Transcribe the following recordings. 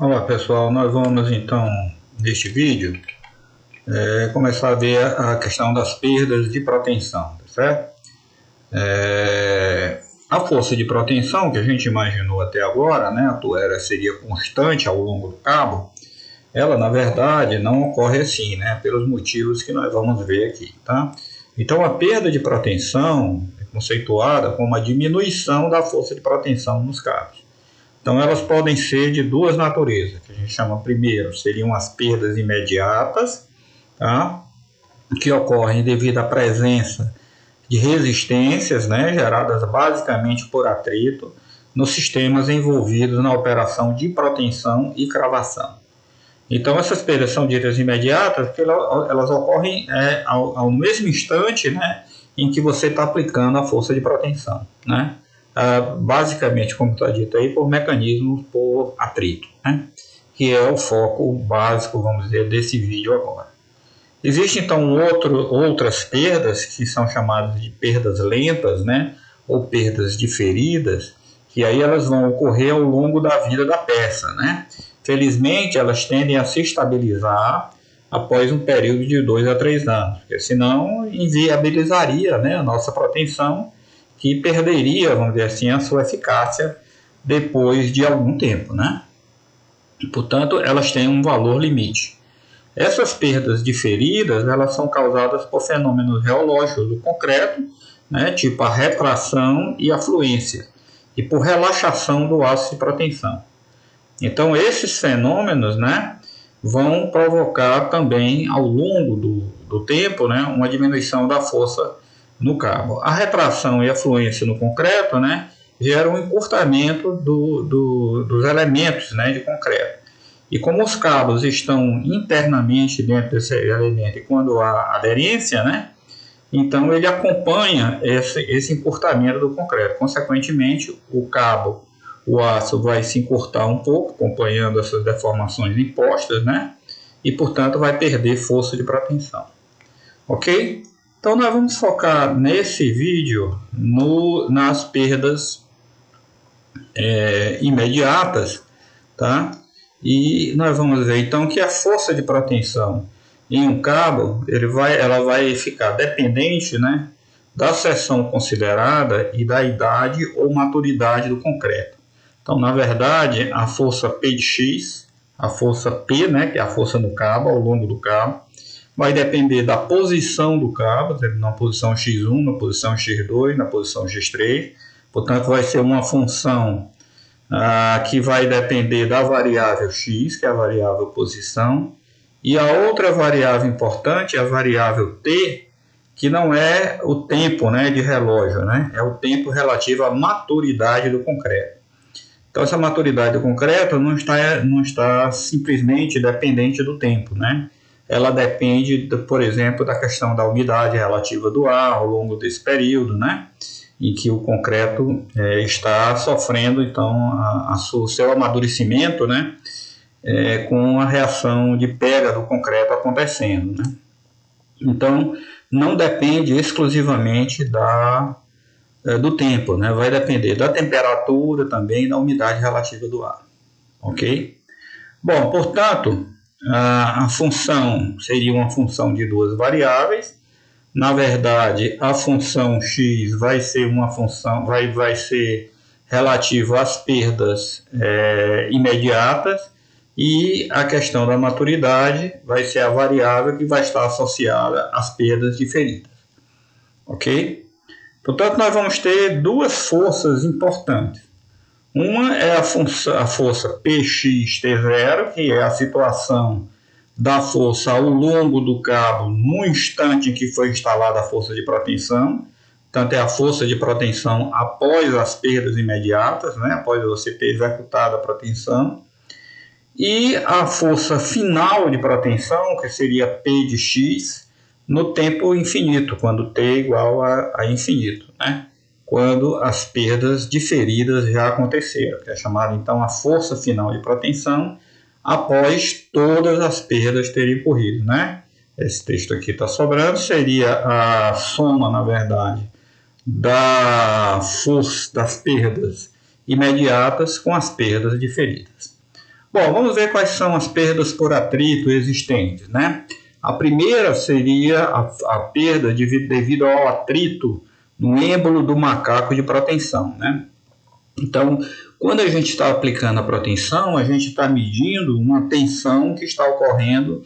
Olá pessoal, nós vamos então neste vídeo começar a ver a questão das perdas de protensão, tá certo? A força de protensão que a gente imaginou até agora, né, ela seria constante ao longo do cabo, ela na verdade não ocorre assim, né, pelos motivos que nós vamos ver aqui, tá? Então a perda de protensão é conceituada como a diminuição da força de protensão nos cabos. Então elas podem ser de duas naturezas, que a gente chama primeiro, seriam as perdas imediatas, tá? Que ocorrem devido à presença de resistências, né, geradas basicamente por atrito, nos sistemas envolvidos na operação de protensão e cravação. Então essas perdas são ditas imediatas porque elas ocorrem ao mesmo instante, né, em que você está aplicando a força de protensão, né? Basicamente, como está dito aí, por mecanismos por atrito, né? Que é o foco básico, vamos dizer, desse vídeo agora. Existem então outras perdas que são chamadas de perdas lentas, né? Ou perdas diferidas, que aí elas vão ocorrer ao longo da vida da peça, né? Felizmente, elas tendem a se estabilizar após um período de 2 a 3 anos, porque senão inviabilizaria, né, a nossa protensão, que perderia, vamos dizer assim, a sua eficácia depois de algum tempo, né? Portanto, elas têm um valor limite. Essas perdas diferidas, elas são causadas por fenômenos geológicos do concreto, né, tipo a retração e a fluência, e por relaxação do aço de protensão. Então, esses fenômenos, né, vão provocar também, ao longo do tempo, né, uma diminuição da força no cabo. A retração e a fluência no concreto, né, geram um encurtamento dos elementos, né, de concreto. E como os cabos estão internamente dentro desse elemento e quando há aderência, né, então ele acompanha esse encurtamento do concreto. Consequentemente, o aço vai se encurtar um pouco, acompanhando essas deformações impostas, né, e portanto vai perder força de protensão. Ok? Então nós vamos focar nesse vídeo nas perdas imediatas, tá? E nós vamos ver então que a força de protensão em um cabo ela vai ficar dependente, né, da seção considerada e da idade ou maturidade do concreto. Então, na verdade, a força P de X, a força P, né, que é a força no cabo, ao longo do cabo, vai depender da posição do cabo, na posição X1, na posição X2, na posição X3. Portanto, vai ser uma função que vai depender da variável X, que é a variável posição, e a outra variável importante é a variável T, que não é o tempo, né, de relógio, né? É o tempo relativo à maturidade do concreto. Então, essa maturidade do concreto não está simplesmente dependente do tempo, né? Ela depende, por exemplo, da questão da umidade relativa do ar ao longo desse período, né, em que o concreto está sofrendo então o seu amadurecimento, né, com a reação de pega do concreto acontecendo, né? Então, não depende exclusivamente do tempo, né? Vai depender da temperatura também, da umidade relativa do ar, ok? Bom, portanto, a função seria uma função de duas variáveis. Na verdade, a função x vai ser uma função, vai ser relativa às perdas imediatas, e a questão da maturidade vai ser a variável que vai estar associada às perdas diferidas, ok? Portanto, nós vamos ter duas forças importantes. Uma é a força Pxt0, que é a situação da força ao longo do cabo no instante em que foi instalada a força de protensão. Portanto, é a força de protensão após as perdas imediatas, né, após você ter executado a protensão. E a força final de protensão, que seria P de x, no tempo infinito, quando t é igual a infinito, né? Quando as perdas diferidas já aconteceram, que é chamada então a força final de protensão após todas as perdas terem ocorrido, né? Esse texto aqui está sobrando, seria a soma, na verdade, das perdas imediatas com as perdas diferidas. Bom, vamos ver quais são as perdas por atrito existentes, né? A primeira seria a perda devido ao atrito no êmbolo do macaco de proteção, né? Então, quando a gente está aplicando a proteção, a gente está medindo uma tensão que está ocorrendo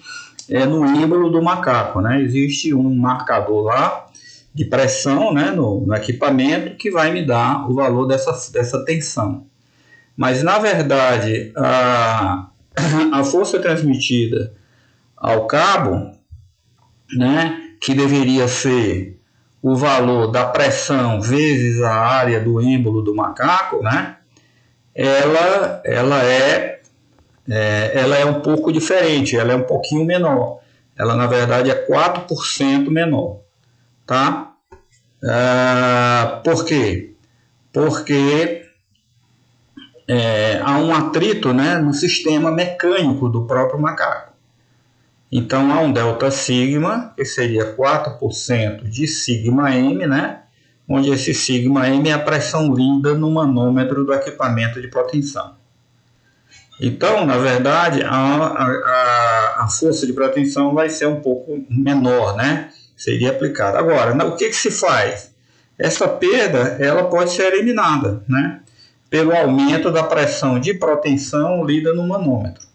no êmbolo do macaco, né? Existe um marcador lá de pressão, né, no equipamento que vai me dar o valor dessa tensão. Mas, na verdade, a força transmitida ao cabo, né, que deveria ser o valor da pressão vezes a área do êmbolo do macaco, né, ela é um pouco diferente, ela é um pouquinho menor. Ela, na verdade, é 4% menor. Tá? Por quê? Porque há um atrito, né, no sistema mecânico do próprio macaco. Então, há um delta sigma, que seria 4% de sigma m, né, onde esse sigma m é a pressão lida no manômetro do equipamento de proteção. Então, na verdade, a força de proteção vai ser um pouco menor, né? Seria aplicada. Agora, o que se faz? Essa perda ela pode ser eliminada, né? Pelo aumento da pressão de proteção lida no manômetro.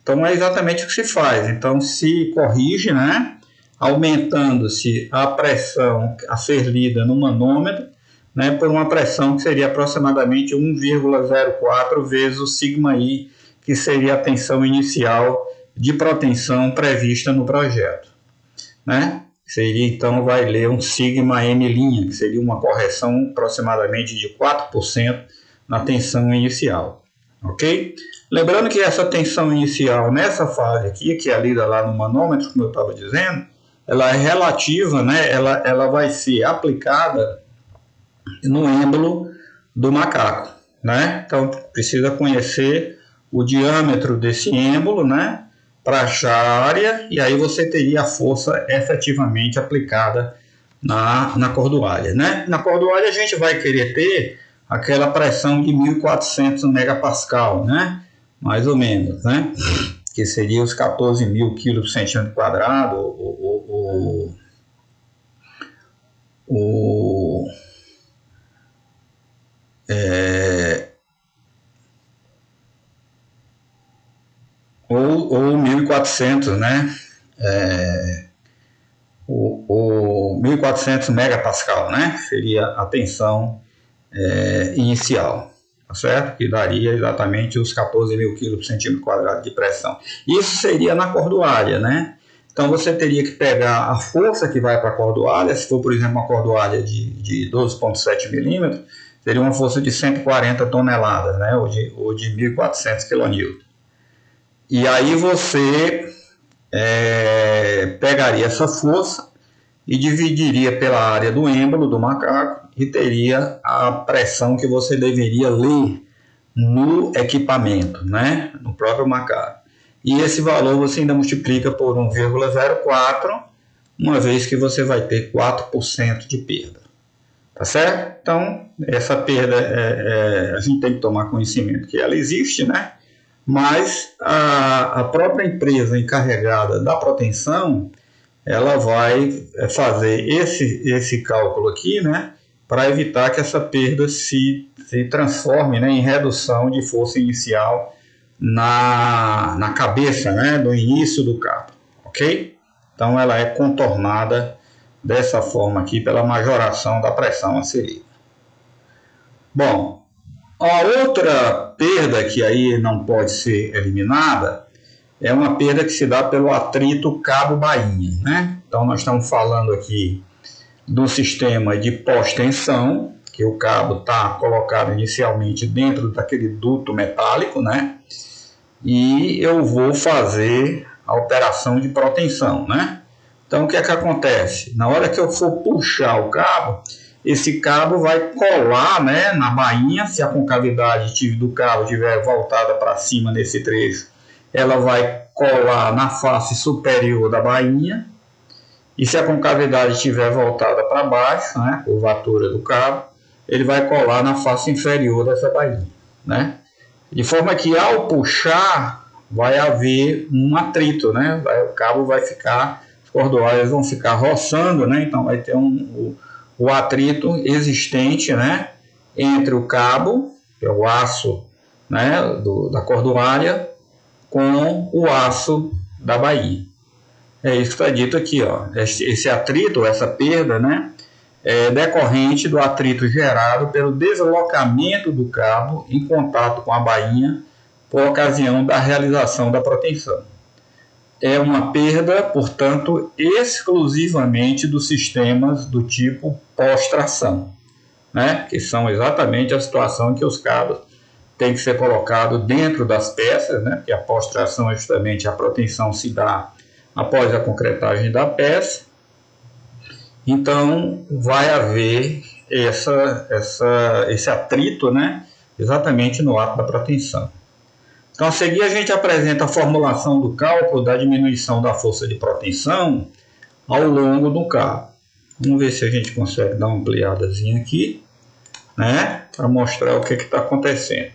Então, é exatamente o que se faz. Então, se corrige, né? Aumentando-se a pressão a ser lida no manômetro, né? Por uma pressão que seria aproximadamente 1,04 vezes o sigma I, que seria a tensão inicial de proteção prevista no projeto, né? Seria, então, vai ler um sigma M', que seria uma correção aproximadamente de 4% na tensão inicial, ok? Lembrando que essa tensão inicial nessa fase aqui, que é lida lá no manômetro, como eu estava dizendo, ela é relativa, né? Ela vai ser aplicada no êmbolo do macaco, né? Então, precisa conhecer o diâmetro desse êmbolo, né, para achar a área, e aí você teria a força efetivamente aplicada na cordoalha, né? Na cordoalha a gente vai querer ter aquela pressão de 1.400 megapascal, né? Mais ou menos, né? Que seria os 14.000 kg por centímetro quadrado, ou 1.400, né? O 1.400 megapascal, né? Seria a tensão inicial, tá certo? Que daria exatamente os 14.000 kg por centímetro quadrado de pressão. Isso seria na cordoalha, né? Então você teria que pegar a força que vai para a cordoalha, se for, por exemplo, uma cordoalha de 12,7 milímetros, seria uma força de 140 toneladas, né? Ou de 1.400 kN. E aí você pegaria essa força e dividiria pela área do êmbolo do macaco e teria a pressão que você deveria ler no equipamento, né? No próprio macaco. E esse valor você ainda multiplica por 1,04, uma vez que você vai ter 4% de perda. Tá certo? Então, essa perda a gente tem que tomar conhecimento que ela existe, né? Mas a própria empresa encarregada da proteção, ela vai fazer esse cálculo aqui, né, para evitar que essa perda se transforme, né, em redução de força inicial na cabeça, né, do início do cabo, ok? Então ela é contornada dessa forma aqui pela majoração da pressão a ser. Bom, a outra perda que aí não pode ser eliminada é uma perda que se dá pelo atrito cabo-bainha, né? Então nós estamos falando aqui do sistema de pós-tensão, que o cabo está colocado inicialmente dentro daquele duto metálico, né? E eu vou fazer a operação de protensão, né? Então o que é que acontece? Na hora que eu for puxar o cabo, esse cabo vai colar, né, na bainha. Se a concavidade do cabo estiver voltada para cima nesse trecho, ela vai colar na face superior da bainha. E se a concavidade estiver voltada para baixo, né, curvatura do cabo, ele vai colar na face inferior dessa bainha, né? De forma que ao puxar, vai haver um atrito, né? O cabo vai ficar, as cordoalhas vão ficar roçando, né? Então vai ter o atrito existente, né? Entre o cabo, que é o aço, né? Da cordoalha, com o aço da baía. É isso que está dito aqui, ó. Esse atrito, essa perda, né? É decorrente do atrito gerado pelo deslocamento do cabo em contato com a bainha por ocasião da realização da proteção. É uma perda, portanto, exclusivamente dos sistemas do tipo pós-tração, né? Que são exatamente a situação em que os cabos têm que ser colocados dentro das peças, né? Porque a pós-tração é justamente a proteção se dá após a concretagem da peça. Então, vai haver esse atrito, né? Exatamente no ato da proteção. Então, a seguir, a gente apresenta a formulação do cálculo da diminuição da força de proteção ao longo do cabo. Vamos ver se a gente consegue dar uma ampliadazinha aqui, né? Para mostrar o que está acontecendo.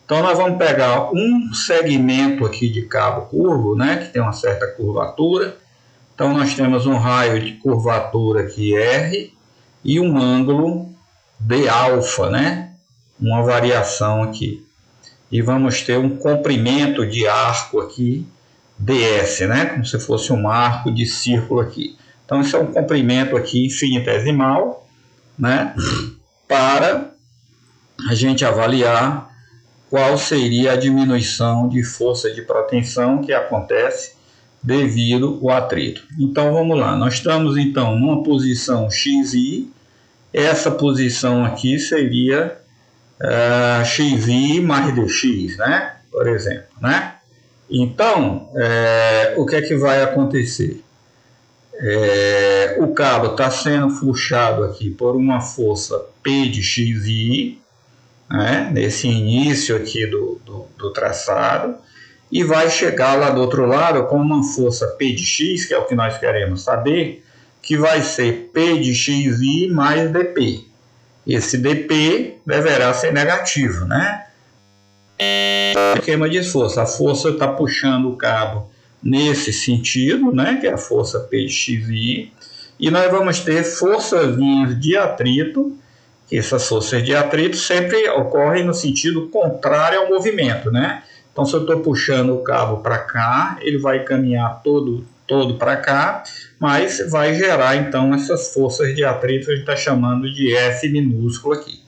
Então, nós vamos pegar um segmento aqui de cabo curvo, né? Que tem uma certa curvatura. Então, nós temos um raio de curvatura aqui R e um ângulo de alfa, né? Uma variação aqui. E vamos ter um comprimento de arco aqui, ds, né? Como se fosse um arco de círculo aqui. Então, isso é um comprimento aqui infinitesimal, né? Para a gente avaliar qual seria a diminuição de força de proteção que acontece devido ao atrito. Então vamos lá, nós estamos então numa posição XI, essa posição aqui seria XI mais dx, né? Por exemplo, né? Então, o que é que vai acontecer? O cabo está sendo puxado aqui por uma força P de XI, né? Nesse início aqui do traçado, e vai chegar lá do outro lado com uma força P de x, que é o que nós queremos saber, que vai ser P de xi mais dp. Esse dp deverá ser negativo, né? Esquema de força. A força está puxando o cabo nesse sentido, né? Que é a força P de xi. E nós vamos ter forçazinhas de atrito, que essas forças de atrito sempre ocorrem no sentido contrário ao movimento, né? Então, se eu estou puxando o cabo para cá, ele vai caminhar todo para cá, mas vai gerar, então, essas forças de atrito que a gente está chamando de F minúsculo aqui.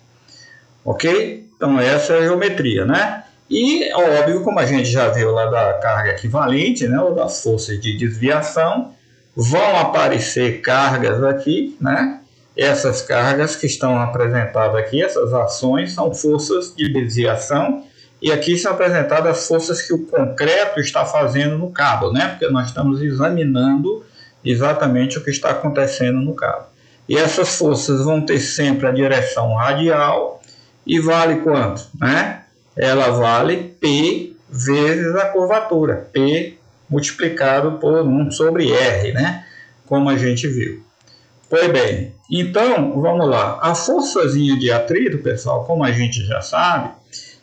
Ok? Então, essa é a geometria, né? E, óbvio, como a gente já viu lá da carga equivalente, né, ou das forças de desviação, vão aparecer cargas aqui, né? Essas cargas que estão apresentadas aqui, essas ações, são forças de desviação. E aqui são apresentadas as forças que o concreto está fazendo no cabo, né? Porque nós estamos examinando exatamente o que está acontecendo no cabo. E essas forças vão ter sempre a direção radial e vale quanto, né? Ela vale P vezes a curvatura, P multiplicado por 1 sobre R, né? Como a gente viu. Pois bem, então, vamos lá. A forçazinha de atrito, pessoal, como a gente já sabe,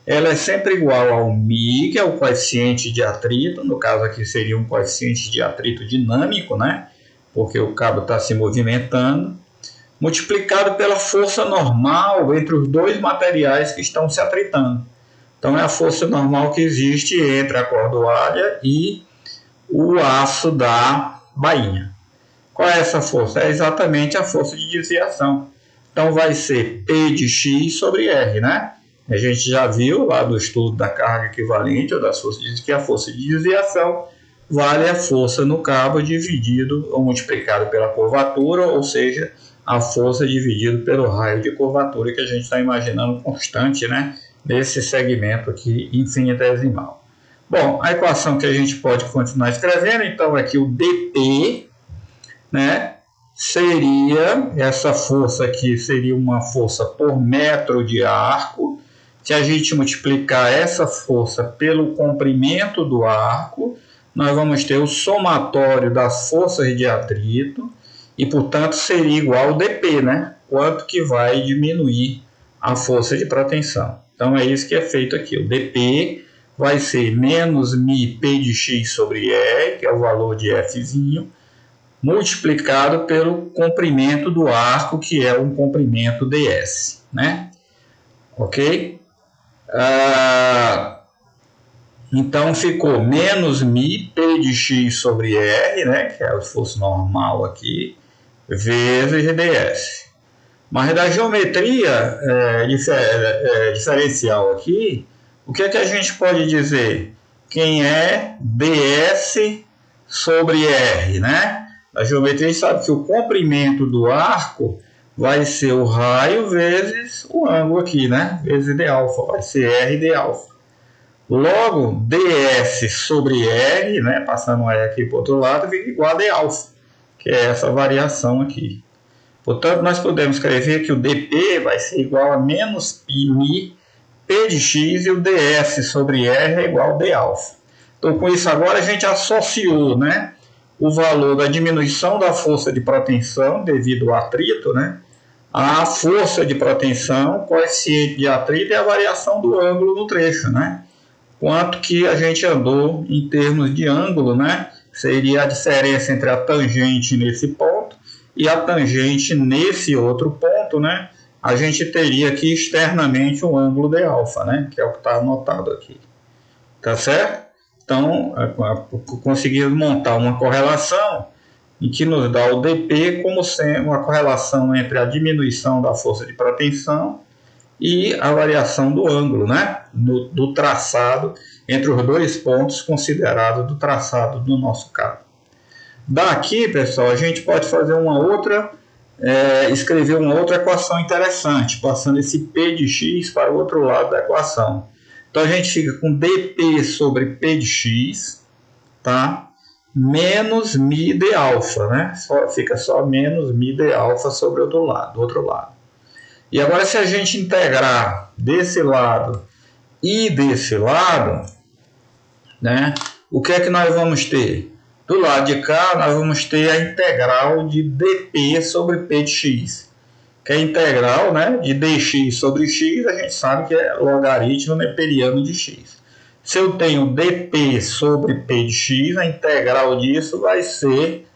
ela é sempre igual ao μ, que é o coeficiente de atrito, no caso aqui seria um coeficiente de atrito dinâmico, né? Porque o cabo está se movimentando, multiplicado pela força normal entre os dois materiais que estão se atritando. Então é a força normal que existe entre a cordoalha e o aço da bainha. Qual é essa força? É exatamente a força de desviação. Então vai ser P de x sobre R, né? A gente já viu lá do estudo da carga equivalente ou das forças, diz que a força de desviação vale a força no cabo dividido ou multiplicado pela curvatura, ou seja, a força dividido pelo raio de curvatura que a gente está imaginando constante, né? Nesse segmento aqui infinitesimal. Bom, a equação que a gente pode continuar escrevendo, então aqui o dp, né? Seria, essa força aqui seria uma força por metro de arco. Se a gente multiplicar essa força pelo comprimento do arco, nós vamos ter o somatório das forças de atrito e, portanto, seria igual ao dp, né? Quanto que vai diminuir a força de proteção. Então, é isso que é feito aqui. O dp vai ser menos μ p de x sobre r, que é o valor de fzinho, multiplicado pelo comprimento do arco, que é um comprimento ds, né? Ok? Então ficou menos μ p de x sobre r, né? Que é o esforço normal aqui, vezes ds. Mas da geometria diferencial aqui, o que é que a gente pode dizer? Quem é ds sobre r, né? A geometria a gente sabe que o comprimento do arco vai ser o raio vezes o ângulo aqui, né? Vezes d alfa, vai ser r d alfa. Logo, ds sobre r, né? Passando o r aqui para o outro lado, fica igual a d alfa, que é essa variação aqui. Portanto, nós podemos escrever que o dp vai ser igual a menos μ p de x e o ds sobre r é igual a d alfa. Então, com isso agora a gente associou, né, o valor da diminuição da força de propensão devido ao atrito, né, a força de propensão, coeficiente de atrito e a variação do ângulo no trecho, né? Quanto que a gente andou em termos de ângulo, né? Seria a diferença entre a tangente nesse ponto e a tangente nesse outro ponto, né? A gente teria aqui externamente um ângulo de alfa, né? Que é o que está anotado aqui. Tá certo? Então, conseguimos montar uma correlação em que nos dá o dp como sendo uma correlação entre a diminuição da força de propensão e a variação do ângulo, né? Do traçado entre os dois pontos considerados do traçado do nosso cabo. Daqui, pessoal, a gente pode fazer escrever uma outra equação interessante, passando esse P de x para o outro lado da equação. Então, a gente fica com dP sobre P de x, tá? Menos μ de alfa, né? Fica só menos μ de alfa sobre o do outro lado. E agora, se a gente integrar desse lado e desse lado, né? O que é que nós vamos ter? Do lado de cá, nós vamos ter a integral de dp sobre p de x, que é a integral, né, de dx sobre x, a gente sabe que é logaritmo neperiano de x. Se eu tenho dp sobre p de x, a integral disso vai ser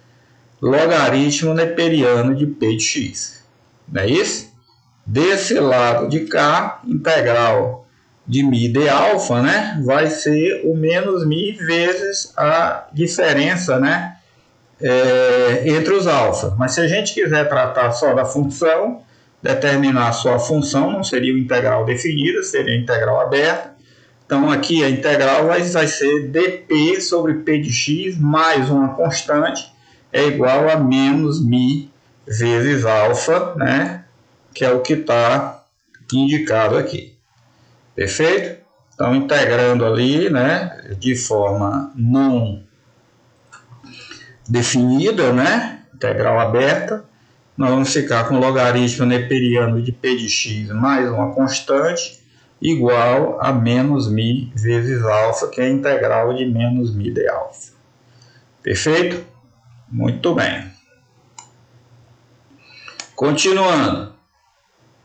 logaritmo neperiano de p de x. Não é isso? Desse lado de cá, integral de μ de alfa, né, vai ser o menos μ vezes a diferença, né, entre os alfa. Mas se a gente quiser tratar só da função, determinar só a função, não seria uma integral definida, seria integral aberta. Então aqui a integral vai ser dp sobre p de x mais uma constante é igual a menos μ vezes alfa, né, que é o que está indicado aqui. Perfeito? Então, integrando ali, né, de forma não definida, né, integral aberta, nós vamos ficar com logaritmo neperiano de p de x mais uma constante igual a menos μ vezes alfa, que é a integral de menos μ de alfa. Perfeito? Muito bem. Continuando.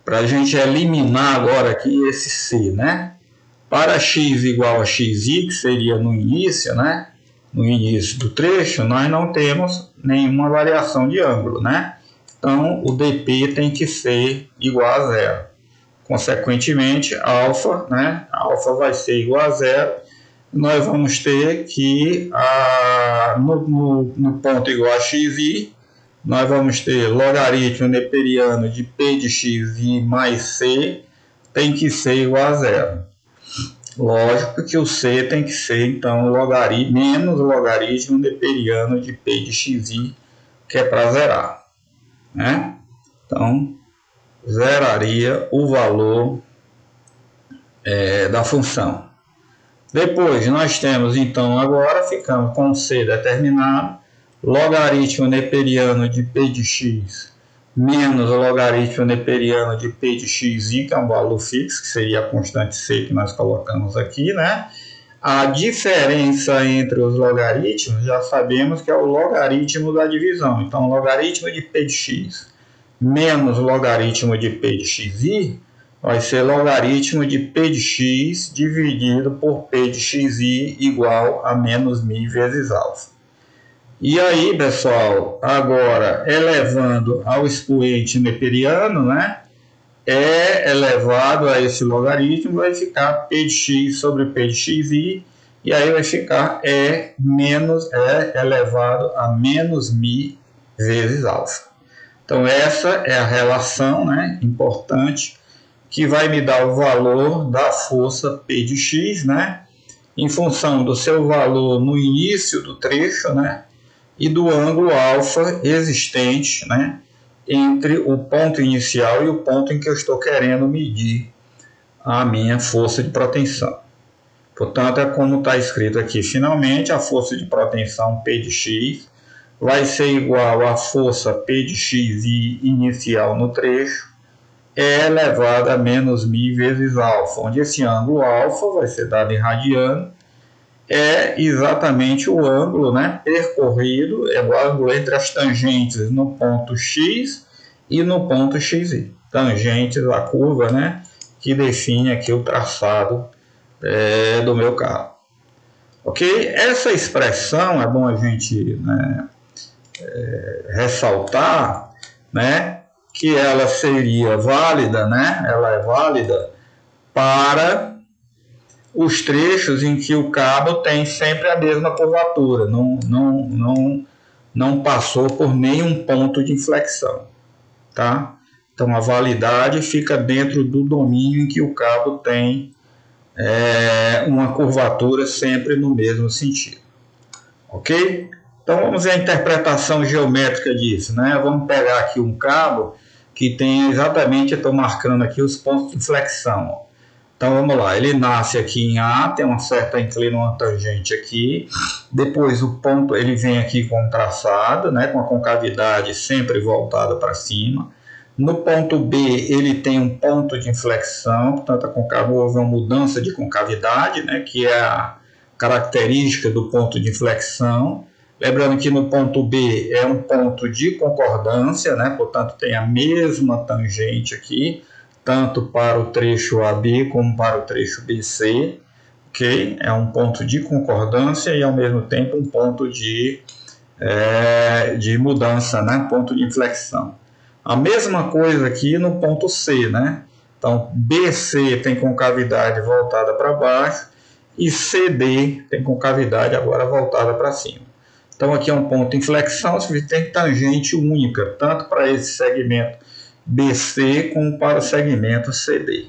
Para a gente eliminar agora aqui esse c, né? Para x igual a xi, que seria no início, né? No início do trecho, nós não temos nenhuma variação de ângulo, né? Então, o dp tem que ser igual a zero. Consequentemente, alfa, né? Alfa vai ser igual a zero. Nós vamos ter que, no ponto igual a xi, nós vamos ter logaritmo neperiano de p de xi mais c tem que ser igual a zero. Lógico que o c tem que ser, então, menos logaritmo neperiano de p de xi, que é para zerar, né? Então, zeraria o valor da função. Depois, nós temos, então, agora ficamos com o c determinado, logaritmo neperiano de p de x menos o logaritmo neperiano de p de xi, que é um valor fixo, que seria a constante c que nós colocamos aqui, né? A diferença entre os logaritmos, já sabemos que é o logaritmo da divisão. Então, logaritmo de p de x menos o logaritmo de p de xi vai ser logaritmo de P de x dividido por P de xi igual a menos μ vezes alfa. E aí, pessoal, agora elevando ao expoente neperiano, né? E elevado a esse logaritmo vai ficar P de x sobre P de xi, e aí vai ficar E elevado a menos μ vezes alfa. Então essa é a relação, né, importante, que vai me dar o valor da força P de x, né, em função do seu valor no início do trecho, né, e do ângulo alfa existente, né, entre o ponto inicial e o ponto em que eu estou querendo medir a minha força de proteção. Portanto, é como está escrito aqui. Finalmente, a força de proteção P de x vai ser igual à força P de xi inicial no trecho, E elevado a menos μ vezes alfa, onde esse ângulo alfa vai ser dado em radiano, é exatamente o ângulo, né, percorrido, é o ângulo entre as tangentes no ponto x e no ponto xi. Tangentes da curva, né, que define aqui o traçado do meu carro. Ok? Essa expressão é bom a gente, né, ressaltar, né, que ela seria válida, né, ela é válida para os trechos em que o cabo tem sempre a mesma curvatura, não passou por nenhum ponto de inflexão, tá? Então a validade fica dentro do domínio em que o cabo tem uma curvatura sempre no mesmo sentido, ok? Então vamos ver a interpretação geométrica disso, né? Vamos pegar aqui um cabo que tem exatamente, eu estou marcando aqui os pontos de inflexão, ó. Então vamos lá, ele nasce aqui em A, tem uma certa inclinação, uma tangente aqui, depois o ponto, ele vem aqui com um traçado, né, com a concavidade sempre voltada para cima. No ponto B ele tem um ponto de inflexão, portanto houve uma mudança de concavidade, né, que é a característica do ponto de inflexão. Lembrando que no ponto B é um ponto de concordância, né, portanto tem a mesma tangente aqui, tanto para o trecho AB como para o trecho BC, ok? É um ponto de concordância e ao mesmo tempo um ponto de mudança, né? Ponto de inflexão. A mesma coisa aqui no ponto C, né? Então BC tem concavidade voltada para baixo e CD tem concavidade agora voltada para cima. Então aqui é um ponto de inflexão, você tem tangente única, tanto para esse segmento BC como para o segmento CD,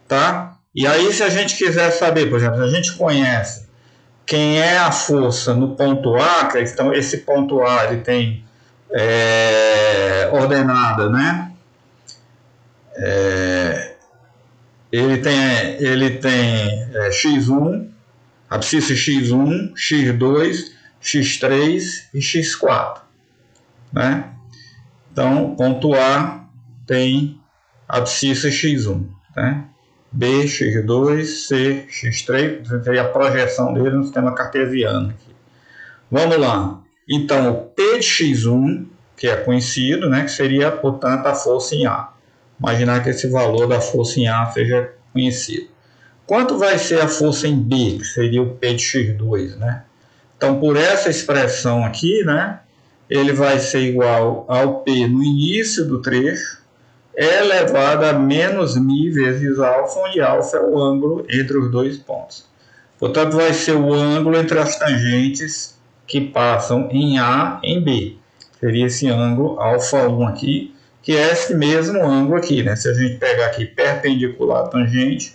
tá? E aí, se a gente quiser saber, por exemplo, a gente conhece quem é a força no ponto A, então esse ponto A ele tem ordenada, né? Ele tem x1, abscissa x1, x2, x3 e x4, né? Então, ponto A tem abscissa x1, né? B, x2, C, x3, seria a projeção dele no sistema cartesiano. Aqui. Vamos lá. Então, o P de x1, que é conhecido, né, que seria, portanto, a força em A. Imaginar que esse valor da força em A seja conhecido. Quanto vai ser a força em B, que seria o P de x2, né? Então, por essa expressão aqui, né, ele vai ser igual ao P no início do trecho, elevado a menos μ vezes alfa, onde alfa é o ângulo entre os dois pontos. Portanto, vai ser o ângulo entre as tangentes que passam em A em B. Seria esse ângulo alfa 1 aqui, que é esse mesmo ângulo aqui, né? Se a gente pegar aqui perpendicular à tangente,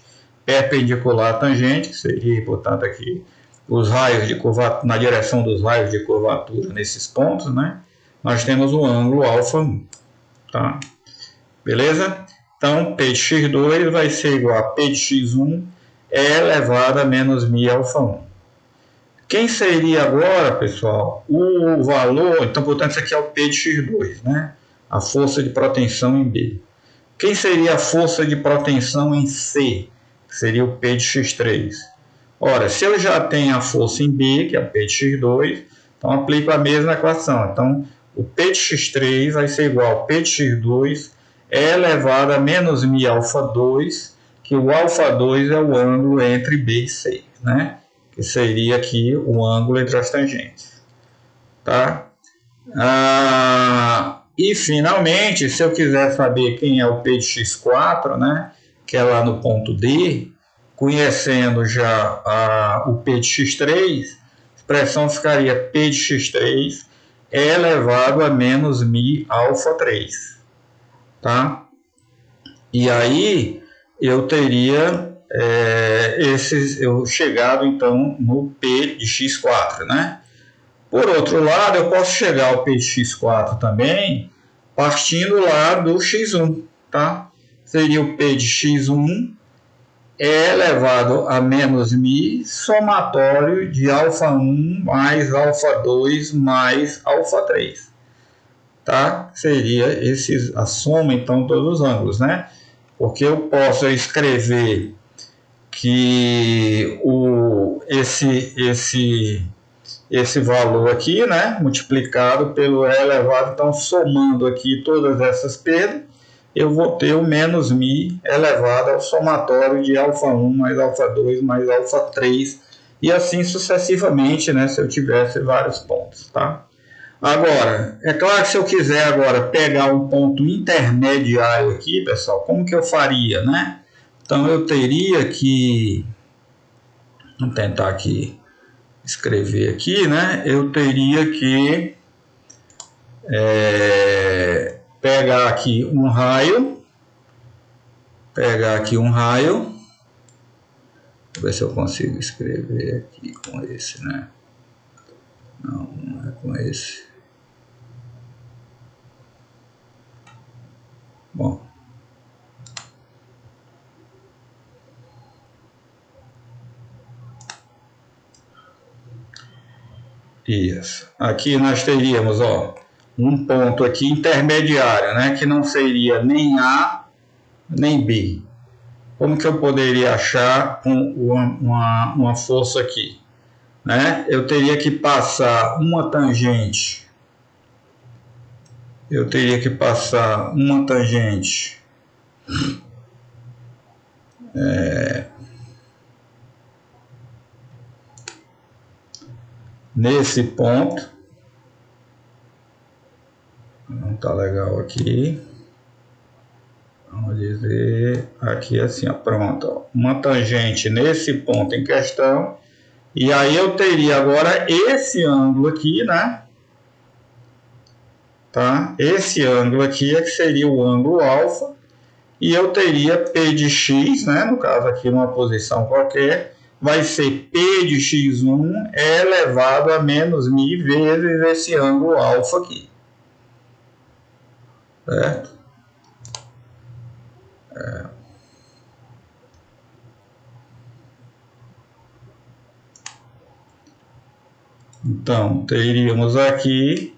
que seria, portanto, aqui os raios de curvatura, na direção dos raios de curvatura nesses pontos, né? Nós temos o ângulo alfa 1, tá? Beleza? Então, P de x2 vai ser igual a P de x1 elevado a menos μ alfa 1. Quem seria agora, pessoal, o valor... Então, portanto, isso aqui é o P de x2, né? A força de proteção em B. Quem seria a força de proteção em C? Que seria o P de x3. Ora, se eu já tenho a força em B, que é o P de x2, então aplico a mesma equação. Então, o P de x3 vai ser igual a P de x2 é elevado a menos μ alfa 2, que o alfa 2 é o ângulo entre B e C, né? Que seria aqui o ângulo entre as tangentes. Tá? E finalmente, se eu quiser saber quem é o P de x4, né? Que é lá no ponto D, conhecendo já o P de x3, a expressão ficaria P de x3 é elevado a menos μ alfa 3. Tá? E aí eu teria eu chegado então no P de x4, né? Por outro lado, eu posso chegar ao P de x4 também partindo lá do x1, tá? Seria o P de x1 é elevado a menos μ somatório de alfa 1 mais alfa 2 mais alfa 3. Tá? Seria a soma, então, de todos os ângulos, né? Porque eu posso escrever que esse valor aqui, né, multiplicado pelo E elevado, então, somando aqui todas essas perdas, eu vou ter o menos μ elevado ao somatório de alfa 1 mais alfa 2 mais alfa 3, e assim sucessivamente, né, se eu tivesse vários pontos, tá? Agora, é claro que se eu quiser agora pegar um ponto intermediário aqui, pessoal, como que eu faria, né? Então, eu teria que... Vamos tentar aqui escrever aqui, né? Eu teria que pegar aqui um raio. Vou ver se eu consigo escrever aqui com esse, né? Não é com esse. Bom. Isso. Aqui nós teríamos, ó, um ponto aqui intermediário, né? Que não seria nem A nem B. Como que eu poderia achar uma força aqui? Né? Eu teria que passar uma tangente. Nesse ponto. Não está legal aqui. Vamos dizer aqui assim, ó, pronto. Ó, uma tangente nesse ponto em questão. E aí eu teria agora esse ângulo aqui, né? Tá? Esse ângulo aqui é que seria o ângulo alfa. E eu teria P de x, né? No caso aqui numa posição qualquer, vai ser P de x1 elevado a menos μ vezes esse ângulo alfa aqui. Certo? Então, teríamos aqui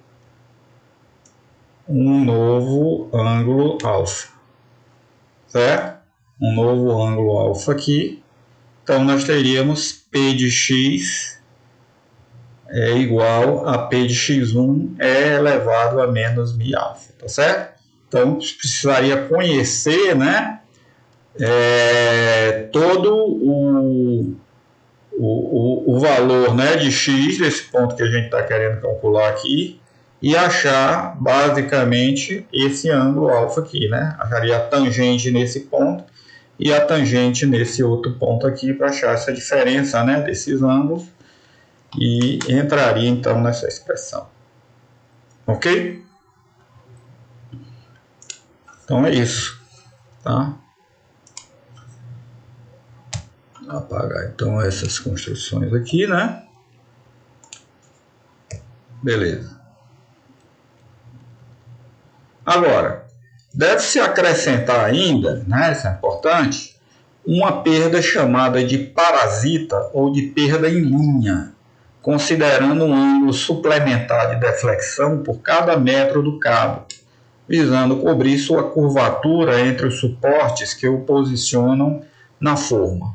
um novo ângulo alfa, certo? Um novo ângulo alfa aqui. Então, nós teríamos P de x é igual a P de x1 elevado a menos μ alfa, tá certo? Então, precisaria conhecer, né, todo o valor, né, de x, desse ponto que a gente está querendo calcular aqui, e achar basicamente esse ângulo alfa aqui, né? Acharia a tangente nesse ponto e a tangente nesse outro ponto aqui para achar essa diferença, né, desses ângulos, e entraria então nessa expressão. Ok? Então é isso, tá? Vou apagar então essas construções aqui, né? Beleza. Agora, deve-se acrescentar ainda, né, isso é importante, uma perda chamada de parasita ou de perda em linha, considerando um ângulo suplementar de deflexão por cada metro do cabo, visando cobrir sua curvatura entre os suportes que o posicionam na forma.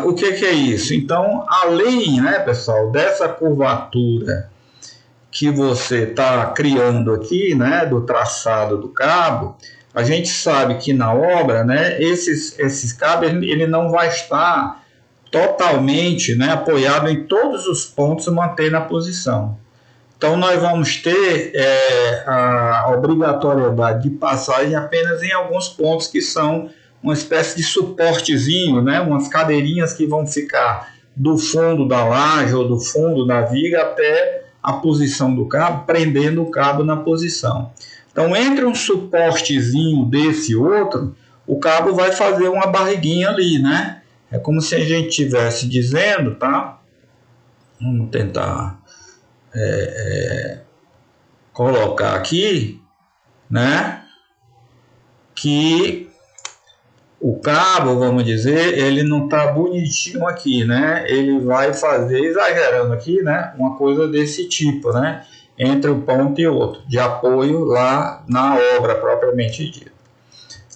O que é isso? Então, além, né, pessoal, dessa curvatura que você está criando aqui, né, do traçado do cabo, a gente sabe que na obra, né, esses cabos ele não vai estar totalmente, né, apoiado em todos os pontos, manter na posição. Então nós vamos ter a obrigatoriedade de passagem apenas em alguns pontos que são uma espécie de suportezinho, né, umas cadeirinhas que vão ficar do fundo da laje ou do fundo da viga até a posição do cabo, prendendo o cabo na posição. Então, entre um suportezinho desse e outro, o cabo vai fazer uma barriguinha ali, né? É como se a gente estivesse dizendo, tá? Vamos tentar colocar aqui, né? Que o cabo, vamos dizer, ele não está bonitinho aqui, né? Ele vai fazer, exagerando aqui, né? Uma coisa desse tipo, né? Entre um ponto e outro, de apoio lá na obra propriamente dita.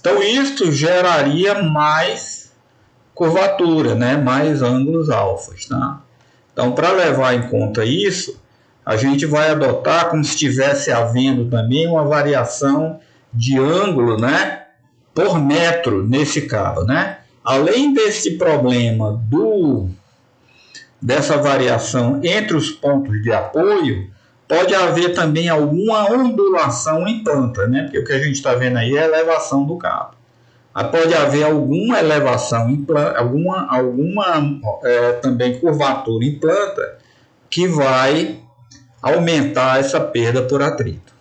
Então, isso geraria mais curvatura, né? Mais ângulos alfas, tá? Então, para levar em conta isso, a gente vai adotar como se estivesse havendo também uma variação de ângulo, né? Por metro nesse cabo, né? Além desse problema dessa variação entre os pontos de apoio, pode haver também alguma ondulação em planta, né? Porque o que a gente está vendo aí é a elevação do cabo. Mas pode haver alguma elevação em planta, também curvatura em planta, que vai aumentar essa perda por atrito.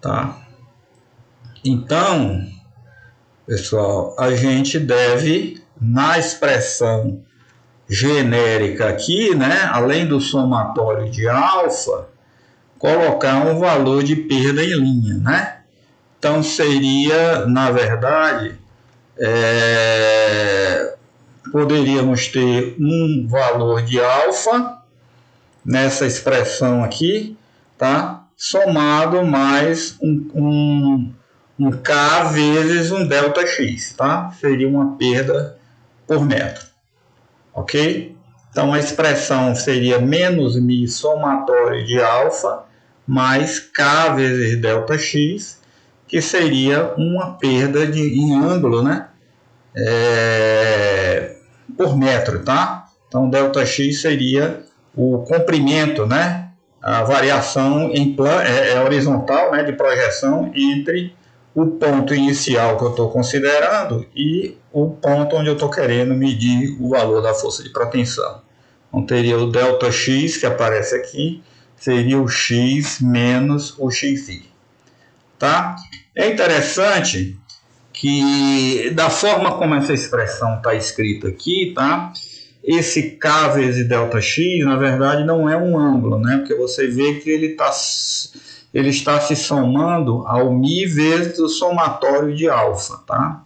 Tá? Então, pessoal, a gente deve, na expressão genérica aqui, né, além do somatório de alfa, colocar um valor de perda em linha, né? Então seria, na verdade, poderíamos ter um valor de alfa nessa expressão aqui, tá? Somado mais um K vezes um ΔX, tá? Seria uma perda por metro, ok? Então a expressão seria menos μ somatório de alfa mais K vezes ΔX, que seria uma perda em ângulo, né? Por metro, tá? Então ΔX seria o comprimento, né? A variação horizontal, né? De projeção entre o ponto inicial que eu estou considerando e o ponto onde eu estou querendo medir o valor da força de proteção. Então teria o ΔX que aparece aqui, seria o X menos o XI. Tá? É interessante que, da forma como essa expressão está escrita aqui, tá? Esse K vezes ΔX, na verdade, não é um ângulo, né? Porque você vê que ele está se somando ao μ vezes o somatório de alfa, tá?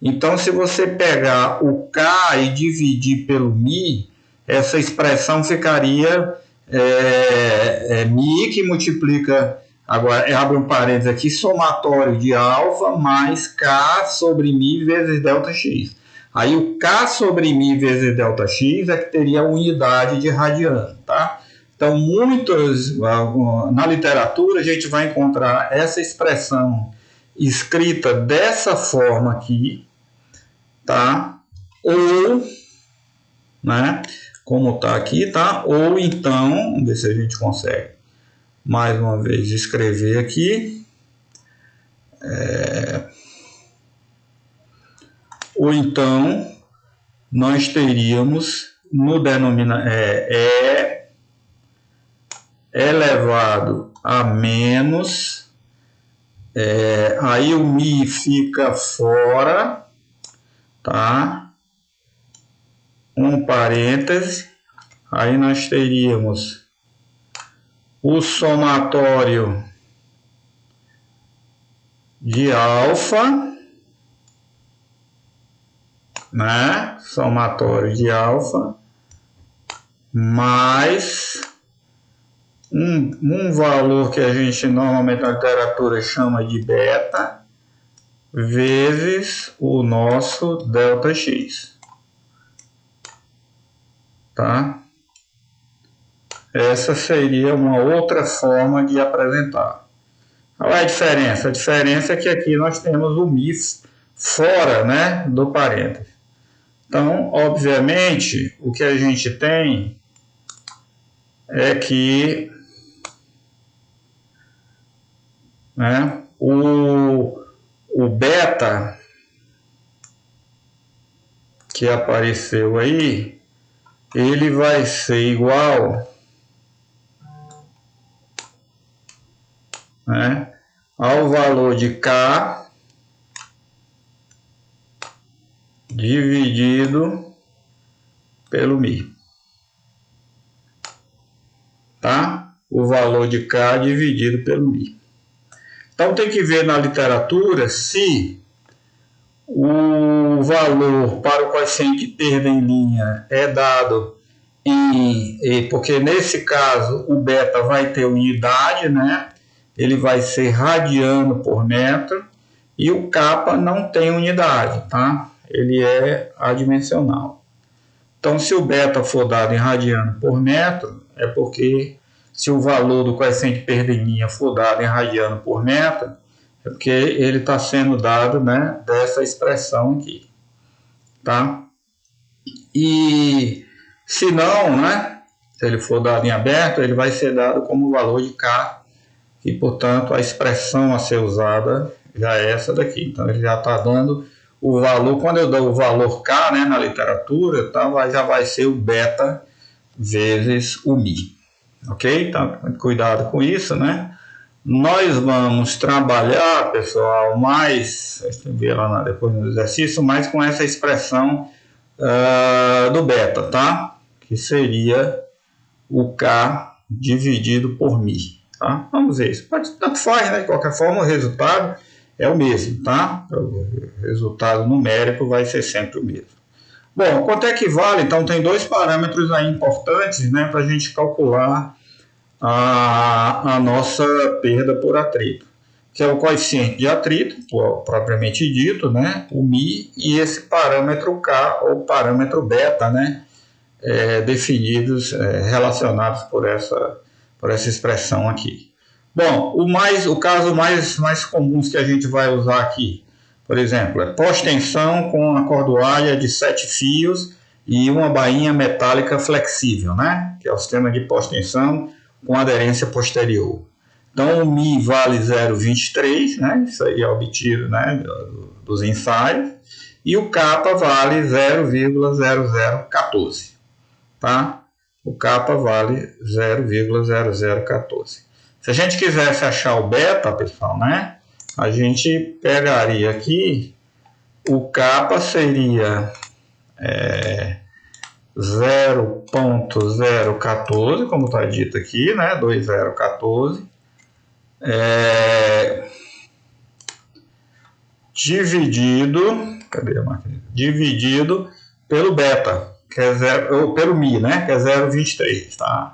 Então, se você pegar o K e dividir pelo μ, essa expressão ficaria μ que multiplica, agora abre um parênteses aqui, somatório de alfa mais K sobre μ vezes ΔX. Aí o K sobre μ vezes ΔX é que teria a unidade de radiano, tá? Então, na literatura, a gente vai encontrar essa expressão escrita dessa forma aqui, tá? Ou, né? Como tá aqui, tá? Ou então, vamos ver se a gente consegue mais uma vez escrever aqui. Ou então, nós teríamos no denominador elevado a menos, aí o μ fica fora, tá? Um parêntese, aí nós teríamos o somatório de alfa, né? Somatório de alfa mais um valor que a gente normalmente na literatura chama de beta vezes o nosso ΔX, tá? essa seria uma outra forma de apresentar. Qual é a diferença? A diferença é que aqui nós temos o Mi fora, né, do parênteses. Então, obviamente, o que a gente tem é que, né, o beta que apareceu aí, ele vai ser igual, né, ao valor de K dividido pelo Mi. Tá? O valor de K dividido pelo Mi. Então tem que ver na literatura se o valor para o coeficiente de perda em linha é dado porque nesse caso o beta vai ter unidade, né? Ele vai ser radiano por metro, e o kappa não tem unidade, tá? Ele é adimensional. Então, se o beta for dado em radiano por metro, é porque se o valor do coeficiente de perda em linha for dado em radiano por metro, é porque ele está sendo dado, né, dessa expressão aqui, tá? E se não, né, se ele for dado em aberto, ele vai ser dado como valor de K, e portanto a expressão a ser usada já é essa daqui. Então ele já está dando o valor, quando eu dou o valor K, né, na literatura, tá, já vai ser o beta vezes o Mi. Ok? Então, cuidado com isso, né? Nós vamos trabalhar, pessoal, mais, deixa eu ver lá depois no exercício, mais com essa expressão do beta, tá? Que seria o K dividido por Mi. Tá? Vamos ver isso. Tanto faz, né? De qualquer forma, o resultado é o mesmo, tá? O resultado numérico vai ser sempre o mesmo. Bom, quanto é que vale? Então, tem dois parâmetros aí importantes, né, para a gente calcular a nossa perda por atrito, que é o coeficiente de atrito, propriamente dito, né, o Mi, e esse parâmetro K, ou parâmetro beta, né, definidos, relacionados por essa expressão aqui. Bom, o caso mais comum que a gente vai usar aqui, por exemplo, é pós-tensão com a cordoalha de 7 fios e uma bainha metálica flexível, né? Que é o sistema de pós-tensão com aderência posterior. Então, o Mi vale 0,23, né? Isso aí é obtido, né, dos ensaios, e o kappa vale 0,0014, tá? O kappa vale 0,0014. Se a gente quisesse achar o beta, pessoal, né, a gente pegaria aqui, o kappa seria 0,014, como está dito aqui, né, 2014, dividido pelo beta, que é ou pelo Mi, né, que é 0,23, tá?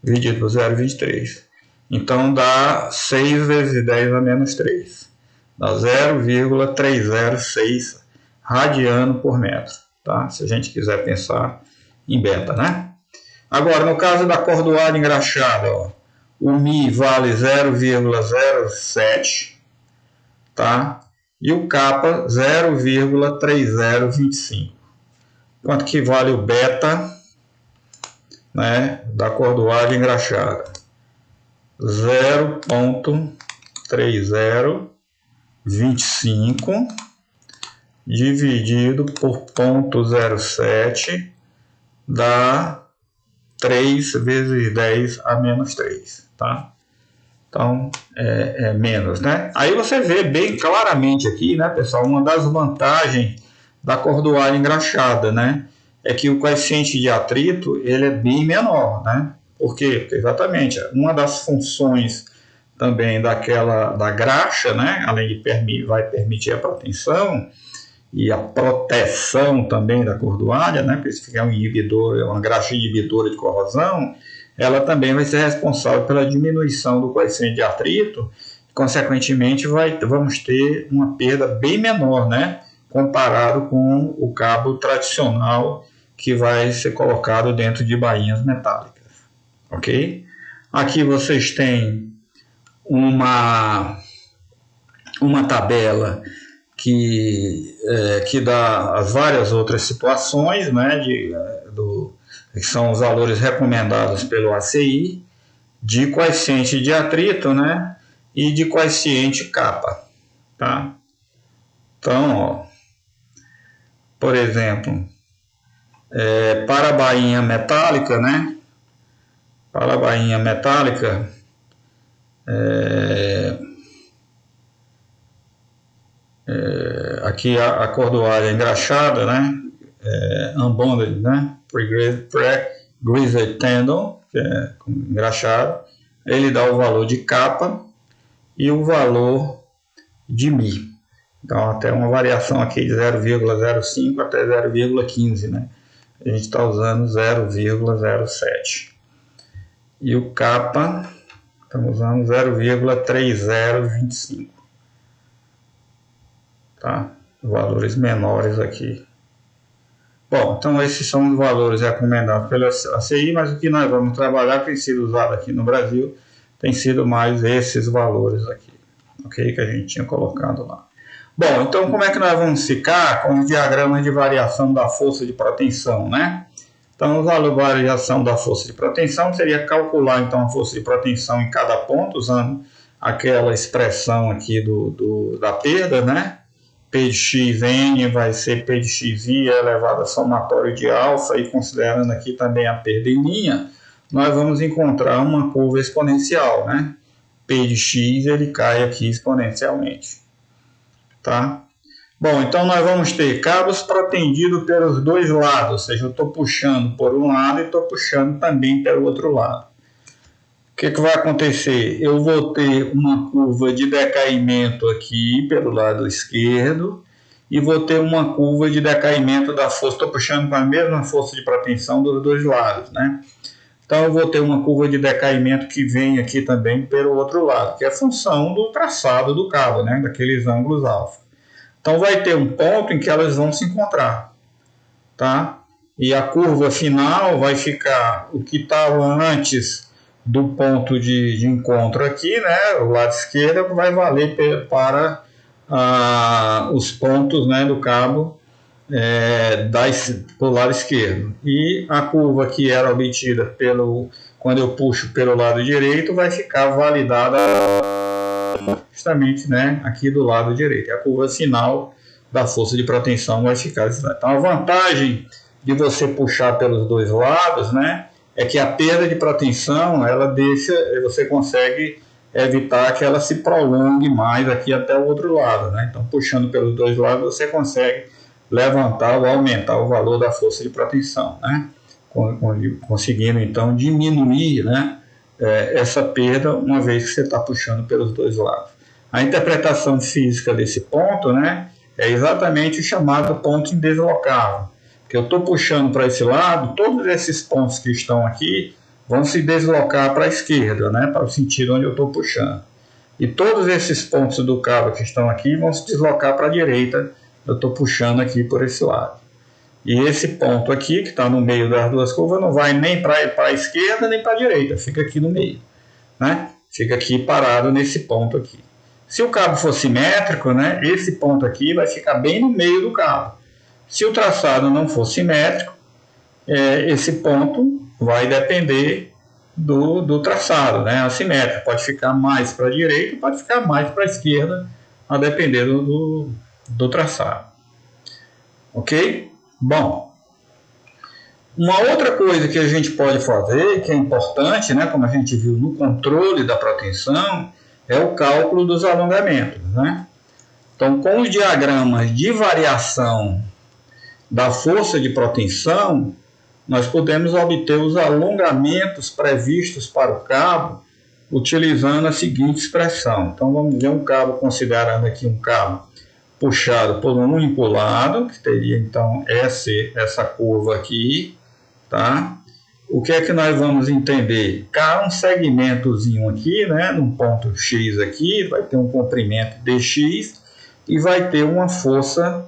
Dividido por 0,23. Então dá 6 vezes 10 a menos 3. Dá 0,306 radiano por metro, tá? Se a gente quiser pensar em beta, né? Agora, no caso da cordoalha engraxada, ó, o Mi vale 0,07, tá? E o kappa 0,3025. Quanto que vale o beta, né, da cordoalha engraxada? 0,3025 dividido por 0,07 dá 3 vezes 10 a menos 3, tá? Então, é menos, né? Aí você vê bem claramente aqui, né, pessoal, uma das vantagens da cordoalha engraxada, né, é que o coeficiente de atrito, ele é bem menor, né? Por quê? Porque exatamente, uma das funções também da graxa, né, além de vai permitir a proteção e a proteção também da cordoalha, né, porque se ficar um inibidor, uma graxa inibidora de corrosão, ela também vai ser responsável pela diminuição do coeficiente de atrito, e, consequentemente vamos ter uma perda bem menor, né, comparado com o cabo tradicional que vai ser colocado dentro de bainhas metálicas. ok? Aqui vocês têm uma tabela que dá as várias outras situações, né, que são os valores recomendados pelo ACI, de coeficiente de atrito, né, e de coeficiente kappa, tá? Então, ó, por exemplo, para a bainha metálica, né, para a bainha metálica, aqui a cordoalha engraxada, né, unbonded, né, pre-greased tendon, que é engraxado, ele dá o valor de kappa e o valor de Mi. Então, até uma variação aqui de 0,05 até 0,15, né? A gente está usando 0,07. E o kappa, estamos usando 0,3025. Tá? Valores menores aqui. Bom, então esses são os valores recomendados pela ACI, mas o que nós vamos trabalhar, que tem sido usado aqui no Brasil, tem sido mais esses valores aqui, ok? Que a gente tinha colocado lá. Bom, então como é que nós vamos ficar com os diagramas de variação da força de proteção, né? Então, o valor de variação da força de proteção seria calcular, então, a força de proteção em cada ponto, usando aquela expressão aqui da perda, né? P de xn vai ser P de xi elevado a somatório de alfa, e considerando aqui também a perda em linha, nós vamos encontrar uma curva exponencial, né? P de x ele cai aqui exponencialmente. Tá? Bom, então nós vamos ter cabos protendidos pelos dois lados, ou seja, eu estou puxando por um lado e estou puxando também pelo outro lado. O que vai acontecer? Eu vou ter uma curva de decaimento aqui pelo lado esquerdo e vou ter uma curva de decaimento da força, estou puxando com a mesma força de proteção dos dois lados, né? Então eu vou ter uma curva de decaimento que vem aqui também pelo outro lado, que é a função do traçado do cabo, né? Daqueles ângulos alfa. Então vai ter um ponto em que elas vão se encontrar, tá? E a curva final vai ficar o que estava antes do ponto de encontro aqui, né? O lado esquerdo vai valer para os pontos, né, do cabo do lado esquerdo. E a curva que era obtida quando eu puxo pelo lado direito vai ficar validada justamente, né, aqui do lado direito. A curva final da força de proteção vai ficar. Então, a vantagem de você puxar pelos dois lados, né, é que a perda de proteção, você consegue evitar que ela se prolongue mais aqui até o outro lado, né? Então, puxando pelos dois lados, você consegue levantar ou aumentar o valor da força de proteção, né? Conseguindo, então, diminuir, né, essa perda, uma vez que você está puxando pelos dois lados. A interpretação física desse ponto, né, é exatamente o chamado ponto indeslocável, que eu estou puxando para esse lado, todos esses pontos que estão aqui vão se deslocar para a esquerda, né, para o sentido onde eu estou puxando. E todos esses pontos do cabo que estão aqui vão se deslocar para a direita, eu estou puxando aqui por esse lado. E esse ponto aqui, que está no meio das duas curvas, não vai nem para a esquerda nem para a direita, fica aqui no meio, né? Fica aqui parado nesse ponto aqui. Se o cabo for simétrico, né, esse ponto aqui vai ficar bem no meio do cabo. Se o traçado não for simétrico, esse ponto vai depender do traçado, né, assimétrico. Pode ficar mais para a direita, pode ficar mais para a esquerda, a depender do traçado. Ok? Bom, uma outra coisa que a gente pode fazer, que é importante, né, como a gente viu no controle da proteção, é o cálculo dos alongamentos, né? Então, com os diagramas de variação da força de proteção, nós podemos obter os alongamentos previstos para o cabo utilizando a seguinte expressão. Então, vamos ver um cabo, considerando aqui um cabo puxado por um único lado, que teria, então, essa curva aqui, tá? O que é que nós vamos entender? Cá um segmentozinho aqui, né, num ponto X aqui, vai ter um comprimento dx e vai ter uma força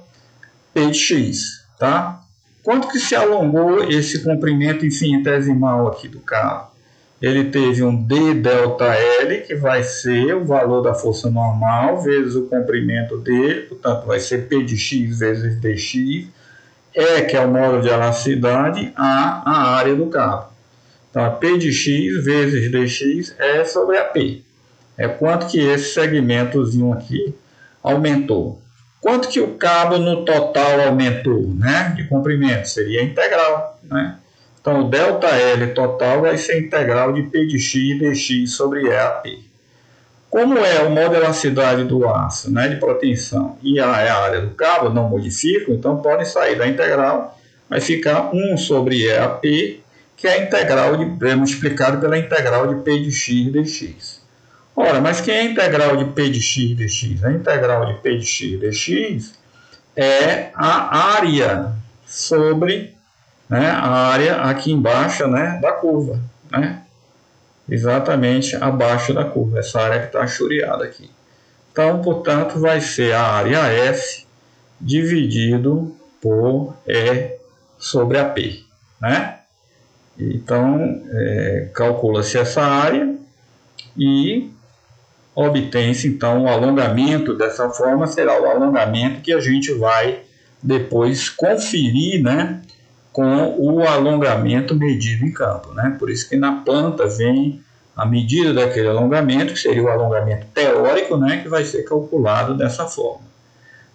P de x, tá? Quanto que se alongou esse comprimento infinitesimal aqui do cabo? ele teve um d delta L, que vai ser o valor da força normal vezes o comprimento dele, portanto vai ser P de x vezes dx, E, que é o módulo de elasticidade, a área do cabo. Então, a P de x vezes dx é sobre a P. É quanto que esse segmentozinho aqui aumentou. Quanto que o cabo no total aumentou, né, de comprimento? Seria integral, né? Então, o ΔL total vai ser integral de P de x dx sobre EAP. Como é o módulo de elasticidade do aço, né, de proteção, e a área do cabo não modificam, então pode sair da integral, vai ficar 1 sobre EAP, que é a integral multiplicado pela integral de P de x dx. Ora, mas quem é a integral de P de x dx? A integral de P de x dx é a área sobre, né, a área aqui embaixo, né, da curva, né? Exatamente abaixo da curva, essa área que está choreada aqui. Então, portanto, vai ser a área F dividido por E sobre a P, né? Então, calcula-se essa área e obtém-se, então, o alongamento. Dessa forma, será o alongamento que a gente vai depois conferir, né, com o alongamento medido em campo, né? Por isso que na planta vem a medida daquele alongamento, que seria o alongamento teórico, né, que vai ser calculado dessa forma.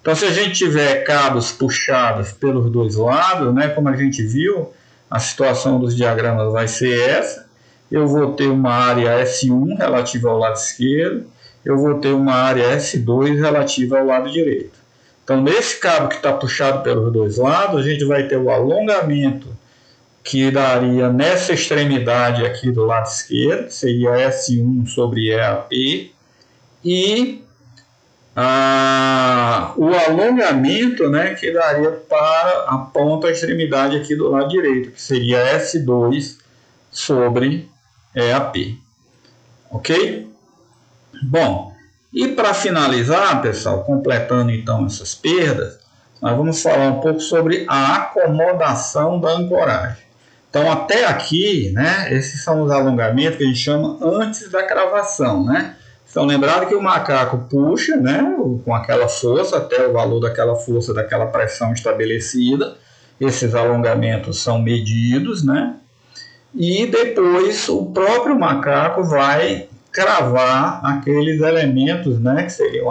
Então, se a gente tiver cabos puxados pelos dois lados, né, como a gente viu, a situação dos diagramas vai ser essa. Eu vou ter uma área S1 relativa ao lado esquerdo, eu vou ter uma área S2 relativa ao lado direito. Então, nesse cabo que está puxado pelos dois lados, a gente vai ter o alongamento que daria nessa extremidade aqui do lado esquerdo, que seria S1 sobre EAP, e o alongamento, né, que daria para a ponta, a extremidade aqui do lado direito, que seria S2 sobre EAP. Ok? Bom, e para finalizar, pessoal, completando então essas perdas, nós vamos falar um pouco sobre a acomodação da ancoragem. Então, até aqui, né, esses são os alongamentos que a gente chama antes da cravação, né? Então, lembrado que o macaco puxa, né, com aquela força, até o valor daquela força, daquela pressão estabelecida. Esses alongamentos são medidos, né? E depois o próprio macaco vai cravar aqueles elementos, né, que seriam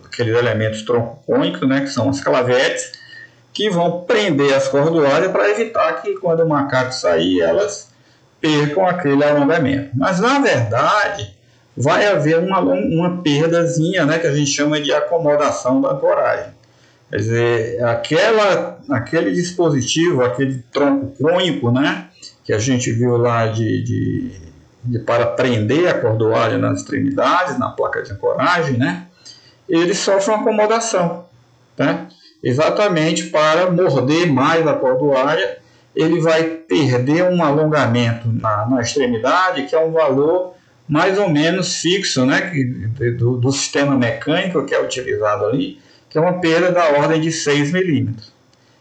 aqueles elementos troncocônicos, né, que são as clavetes, que vão prender as cordoalhas para evitar que quando o macaco sair, elas percam aquele alongamento. Mas, na verdade, vai haver uma perdazinha, né, que a gente chama de acomodação da ancoragem. Quer dizer, aquele dispositivo, aquele tronco cônico, né, que a gente viu lá para prender a cordoalha nas extremidades, na placa de ancoragem, né, ele sofre uma acomodação, tá? Exatamente para morder mais a cordoalha, ele vai perder um alongamento na extremidade, que é um valor mais ou menos fixo, né, do sistema mecânico que é utilizado ali, que é uma perda da ordem de 6 milímetros.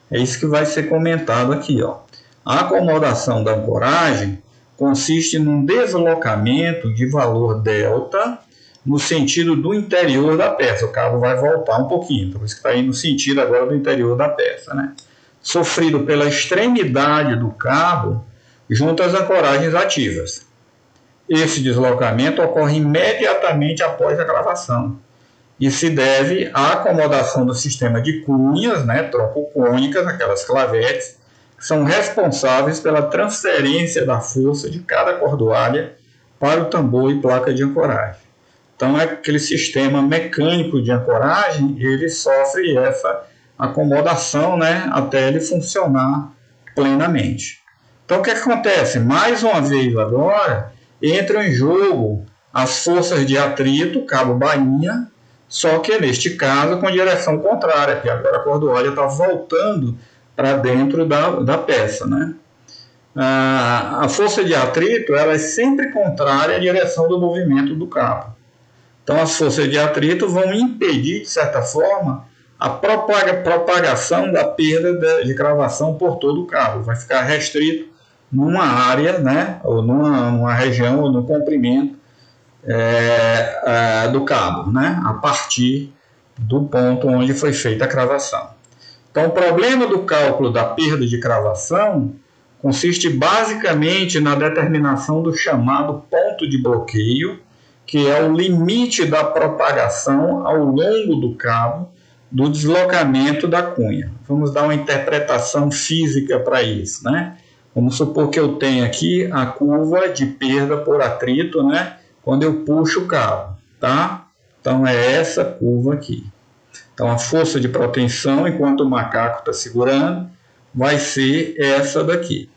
É isso que vai ser comentado aqui, ó. A acomodação da ancoragem consiste num deslocamento de valor delta no sentido do interior da peça. O cabo vai voltar um pouquinho, por isso que está aí no sentido agora do interior da peça, né? Sofrido pela extremidade do cabo junto às ancoragens ativas. Esse deslocamento ocorre imediatamente após a cravação e se deve à acomodação do sistema de cunhas, né, troncocônicas, aquelas clavetes, que são responsáveis pela transferência da força de cada cordoalha para o tambor e placa de ancoragem. Então, aquele sistema mecânico de ancoragem, ele sofre essa acomodação, né, até ele funcionar plenamente. Então, o que acontece? Mais uma vez agora, entram em jogo as forças de atrito, cabo bainha, só que neste caso com direção contrária, que agora a cordoalha está voltando para dentro da peça, né? A força de atrito ela é sempre contrária à direção do movimento do cabo. Então, as forças de atrito vão impedir, de certa forma, a propagação da perda de cravação por todo o cabo. Vai ficar restrito numa área, né, ou numa região, ou no comprimento do cabo, né, a partir do ponto onde foi feita a cravação. Então, o problema do cálculo da perda de cravação consiste basicamente na determinação do chamado ponto de bloqueio, que é o limite da propagação ao longo do cabo do deslocamento da cunha. Vamos dar uma interpretação física para isso, né? Vamos supor que eu tenho aqui a curva de perda por atrito, né? Quando eu puxo o cabo, tá? Então é essa curva aqui. Então a força de proteção, enquanto o macaco está segurando, vai ser essa daqui,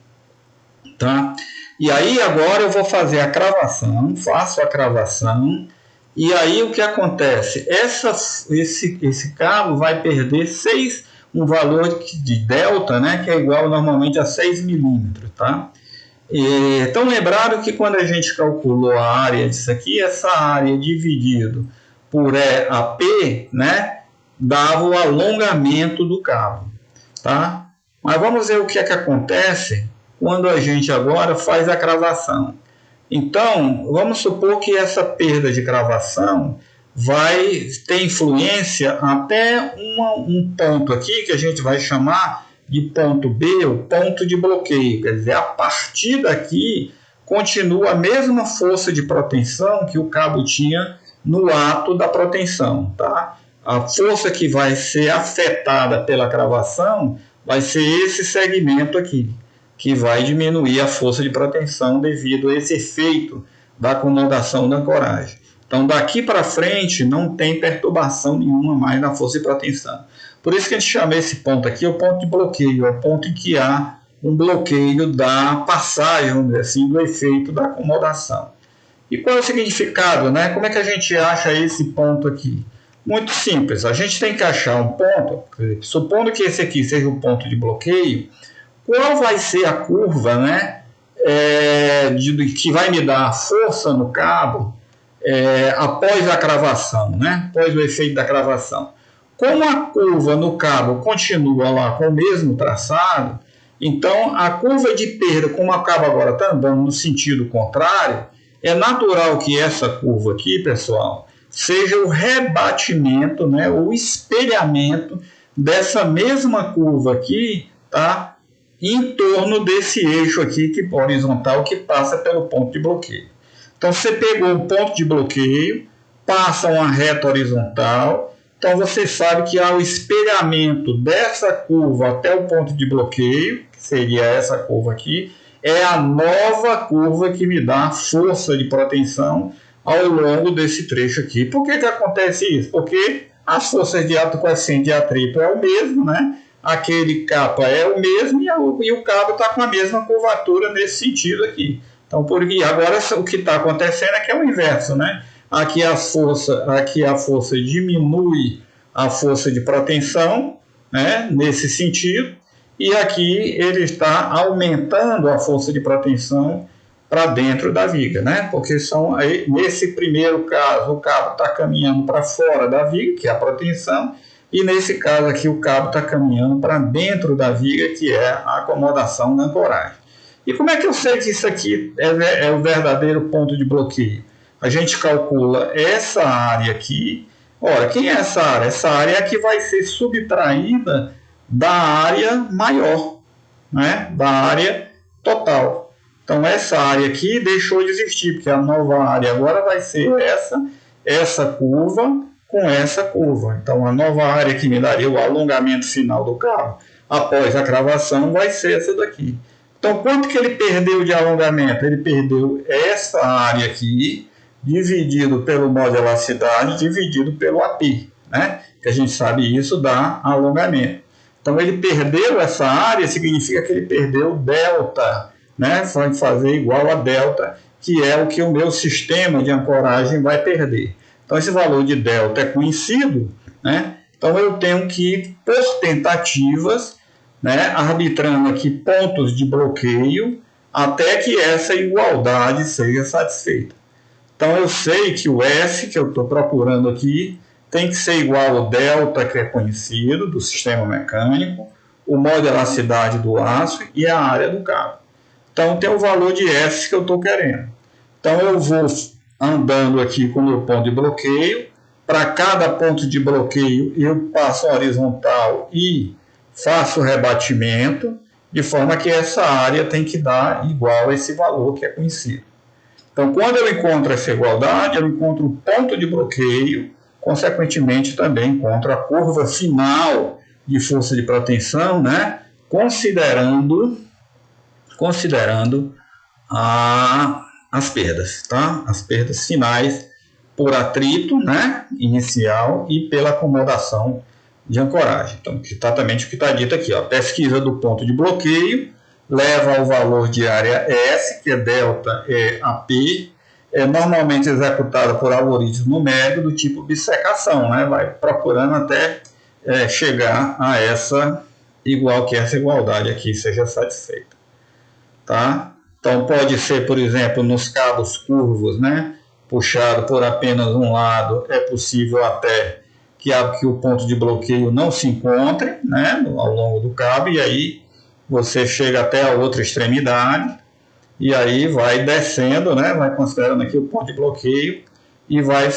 tá? E aí agora eu vou fazer a cravação, faço a cravação, e aí o que acontece? Esse cabo vai perder um valor de delta, né, que é igual normalmente a 6 milímetros, tá? Então lembrado que quando a gente calculou a área disso aqui, essa área dividido por AP, né, dava o alongamento do cabo, tá? Mas vamos ver o que é que acontece quando a gente agora faz a cravação. Então, vamos supor que essa perda de cravação vai ter influência até um ponto aqui que a gente vai chamar de ponto B, o ponto de bloqueio. Quer dizer, a partir daqui continua a mesma força de proteção que o cabo tinha no ato da proteção, tá? A força que vai ser afetada pela cravação vai ser esse segmento aqui, que vai diminuir a força de proteção devido a esse efeito da acomodação da ancoragem. Então, daqui para frente, não tem perturbação nenhuma mais na força de proteção. Por isso que a gente chama esse ponto aqui o ponto de bloqueio, é o ponto em que há um bloqueio da passagem, vamos dizer assim, do efeito da acomodação. E qual é o significado, né? Como é que a gente acha esse ponto aqui? Muito simples, a gente tem que achar um ponto, supondo que esse aqui seja o ponto de bloqueio, qual vai ser a curva, né, que vai me dar força no cabo após a cravação, né, após o efeito da cravação. Como a curva no cabo continua lá com o mesmo traçado, então a curva de perda, como o cabo agora está andando no sentido contrário, é natural que essa curva aqui, pessoal, seja o rebatimento, né, o espelhamento dessa mesma curva aqui, tá, em torno desse eixo aqui que horizontal que passa pelo ponto de bloqueio. Então você pegou o ponto de bloqueio, passa uma reta horizontal, então você sabe que há o espelhamento dessa curva até o ponto de bloqueio, que seria essa curva aqui, é a nova curva que me dá força de proteção ao longo desse trecho aqui. Por que acontece isso? Porque as forças de coeficiente de atrito é o mesmo, né? Aquele capa é o mesmo e o cabo está com a mesma curvatura nesse sentido aqui. Então, agora o que está acontecendo é que é o inverso, né? Aqui a força diminui a força de proteção, né? Nesse sentido, e aqui ele está aumentando a força de proteção para dentro da viga, né? Porque nesse primeiro caso o cabo está caminhando para fora da viga, que é a proteção, e nesse caso aqui o cabo está caminhando para dentro da viga, que é a acomodação da ancoragem. E como é que eu sei que isso aqui é o verdadeiro ponto de bloqueio? A gente calcula essa área aqui. Ora, quem é essa área? Essa área é a que vai ser subtraída da área maior, né? Da área total. Então essa área aqui deixou de existir, porque a nova área agora vai ser essa curva com essa curva. Então a nova área que me daria o alongamento final do cabo após a cravação vai ser essa daqui. Então quanto que ele perdeu de alongamento? Ele perdeu essa área aqui, dividido pelo nó de elasticidade, dividido pelo AP, né? Que a gente sabe isso dá alongamento. Então ele perdeu essa área, significa que ele perdeu delta, né? Vai fazer igual a delta, que é o que o meu sistema de ancoragem vai perder. Então esse valor de delta é conhecido, né? Então eu tenho que ir por tentativas, né, arbitrando aqui pontos de bloqueio até que essa igualdade seja satisfeita. Então eu sei que o S que eu estou procurando aqui tem que ser igual ao delta, que é conhecido do sistema mecânico, o nó de elasticidade do aço e a área do cabo. Então tem o valor de S que eu estou querendo. Então eu vou andando aqui com o meu ponto de bloqueio. Para cada ponto de bloqueio eu passo a horizontal e faço o rebatimento, de forma que essa área tem que dar igual a esse valor que é conhecido. Então, quando eu encontro essa igualdade, eu encontro o ponto de bloqueio, consequentemente também encontro a curva final de força de proteção, né? Considerando as perdas, tá? As perdas finais por atrito, né? Inicial e pela acomodação de ancoragem. Então, exatamente o que está dito aqui, ó. Pesquisa do ponto de bloqueio leva ao valor de área S, que é delta AP, é normalmente executada por algoritmo numérico do tipo bissecação, né? Vai procurando até chegar a essa igual que essa igualdade aqui seja satisfeita, tá? Então pode ser, por exemplo, nos cabos curvos, né? Puxado por apenas um lado, é possível até que o ponto de bloqueio não se encontre, né? Ao longo do cabo, e aí você chega até a outra extremidade e aí vai descendo, né? Vai considerando aqui o ponto de bloqueio e vai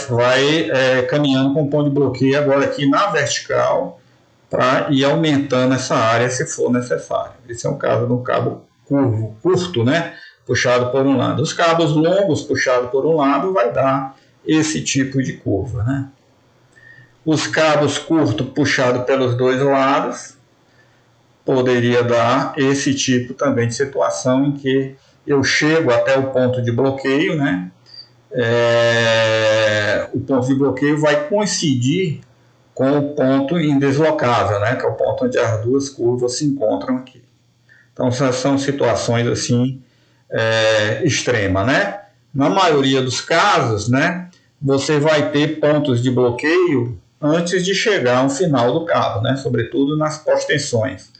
caminhando com o ponto de bloqueio agora aqui na vertical para ir aumentando essa área se for necessário. Esse é o caso do cabo curvo, curto, né? Puxado por um lado. Os cabos longos puxados por um lado vai dar esse tipo de curva, né? Os cabos curtos puxados pelos dois lados poderia dar esse tipo também de situação em que eu chego até o ponto de bloqueio, né? O ponto de bloqueio vai coincidir com o ponto indeslocável, né? Que é o ponto onde as duas curvas se encontram aqui. Então, são situações assim extremas, né? Na maioria dos casos, né? Você vai ter pontos de bloqueio antes de chegar ao final do cabo, né? Sobretudo nas pós-tensões,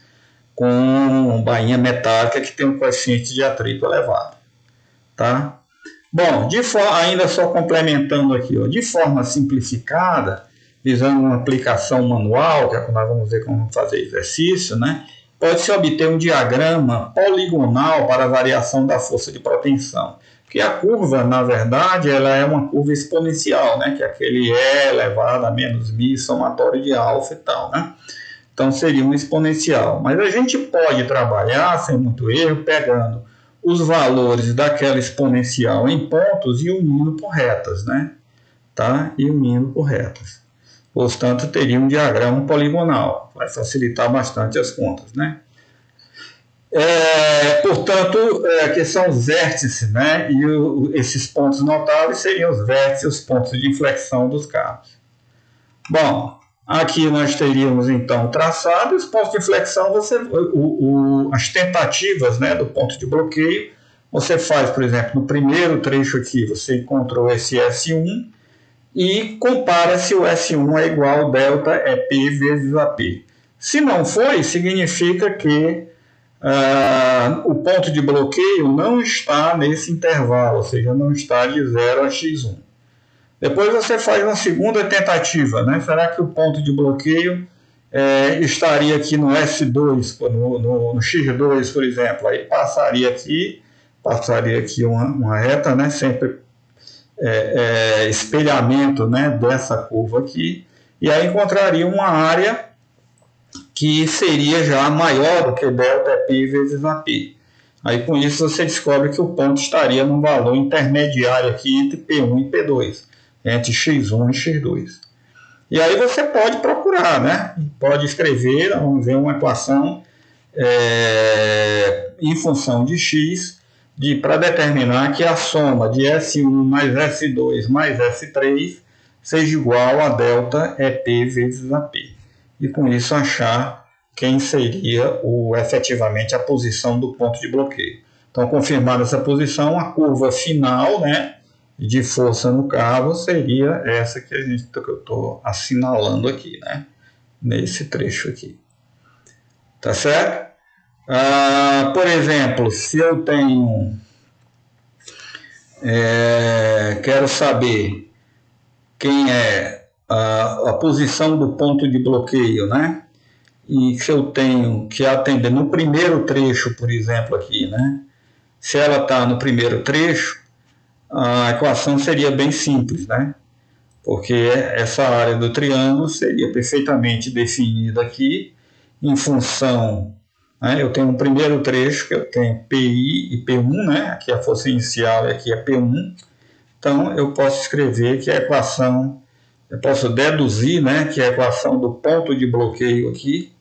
com bainha metálica que tem um coeficiente de atrito elevado, tá? Bom, ainda só complementando aqui, ó, de forma simplificada, visando uma aplicação manual, que é quando nós vamos ver como fazer exercício, né? Pode-se obter um diagrama poligonal para a variação da força de proteção. Porque a curva, na verdade, ela é uma curva exponencial, né? Que é aquele E elevado a menos μ somatório de alfa e tal, né? Então seria um exponencial. Mas a gente pode trabalhar, sem muito erro, pegando os valores daquela exponencial em pontos e unindo por retas, né? Tá? E unindo por retas. Portanto, teria um diagrama poligonal. Vai facilitar bastante as contas, né? Portanto, que são os vértices, né? E esses pontos notáveis seriam os vértices, os pontos de inflexão dos cabos. Bom, aqui nós teríamos então o traçado e os pontos de inflexão, as tentativas, né, do ponto de bloqueio. Você faz, por exemplo, no primeiro trecho aqui, você encontrou esse S1 e compara se o S1 é igual a delta EP vezes AP. Se não foi, significa que o ponto de bloqueio não está nesse intervalo, ou seja, não está de 0 a x1. Depois você faz uma segunda tentativa, né? Será que o ponto de bloqueio estaria aqui no S2, no X2, por exemplo? Aí passaria aqui uma reta, né? Sempre espelhamento, né? Dessa curva aqui, e aí encontraria uma área que seria já maior do que delta P vezes AP. Aí com isso você descobre que o ponto estaria num valor intermediário aqui entre P1 e P2, entre X1 e X2. E aí você pode procurar, né? Pode escrever, vamos ver, uma equação em função de X, para determinar que a soma de S1 mais S2 mais S3 seja igual a delta EP vezes AP. E com isso achar quem seria efetivamente a posição do ponto de bloqueio. Então, confirmada essa posição, a curva final, né, de força no cabo seria essa que eu estou assinalando aqui, né, nesse trecho aqui. Tá certo? Por exemplo, se eu tenho... quero saber quem é a posição do ponto de bloqueio, né? E se eu tenho que atender no primeiro trecho, por exemplo, aqui, né? se ela está no primeiro trecho, a equação seria bem simples, né? Porque essa área do triângulo seria perfeitamente definida aqui em função, né? Eu tenho um primeiro trecho que eu tenho PI e P1, né? Aqui a força inicial e aqui é P1. Então eu posso escrever que a equação, eu posso deduzir, né, que a equação do ponto de bloqueio aqui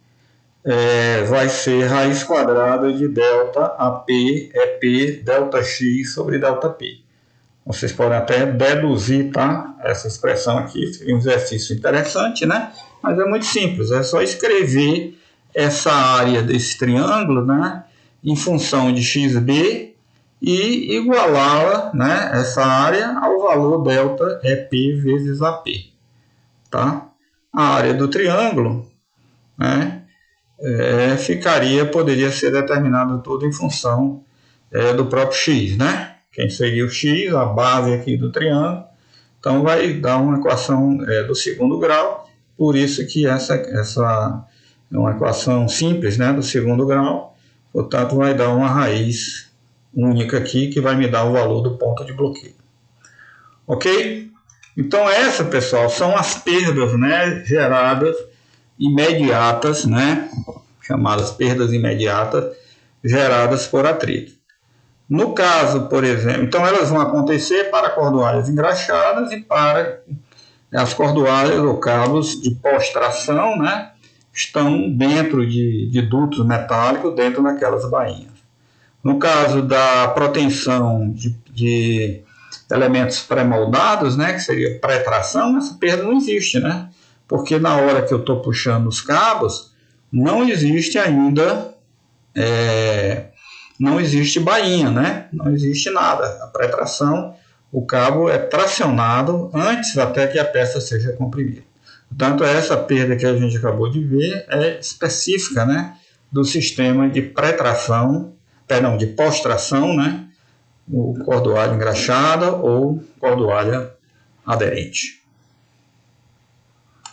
vai ser raiz quadrada de delta AP é P delta X sobre delta P. Vocês podem até deduzir, tá? Essa expressão aqui, seria um exercício interessante, né? Mas é muito simples, é só escrever essa área desse triângulo, né, em função de XB e igualá-la, né, essa área ao valor delta EP vezes AP, tá? A área do triângulo, né, poderia ser determinada tudo em função do próprio x, né? Quem seria o x, a base aqui do triângulo. Então vai dar uma equação do segundo grau, por isso que essa é uma equação simples, né, do segundo grau, portanto vai dar uma raiz única aqui que vai me dar o valor do ponto de bloqueio. Ok? Então essa, pessoal, são as perdas, né, geradas imediatas, né, chamadas perdas imediatas geradas por atrito. No caso, por exemplo, então elas vão acontecer para cordoalhas engraxadas e para as cordoalhas ou cabos de pós-tração, né, estão dentro de dutos metálicos, dentro daquelas bainhas. No caso da proteção de elementos pré-moldados, né, que seria pré-tração, essa perda não existe, né? Porque na hora que eu estou puxando os cabos, não existe ainda, não existe bainha, né? Não existe nada. A pré-tração, o cabo é tracionado antes até que a peça seja comprimida. Portanto, essa perda que a gente acabou de ver é específica, né, do sistema de pré-tração, perdão, de pós-tração, né, o cordoalho engraxada ou cordoalha aderente.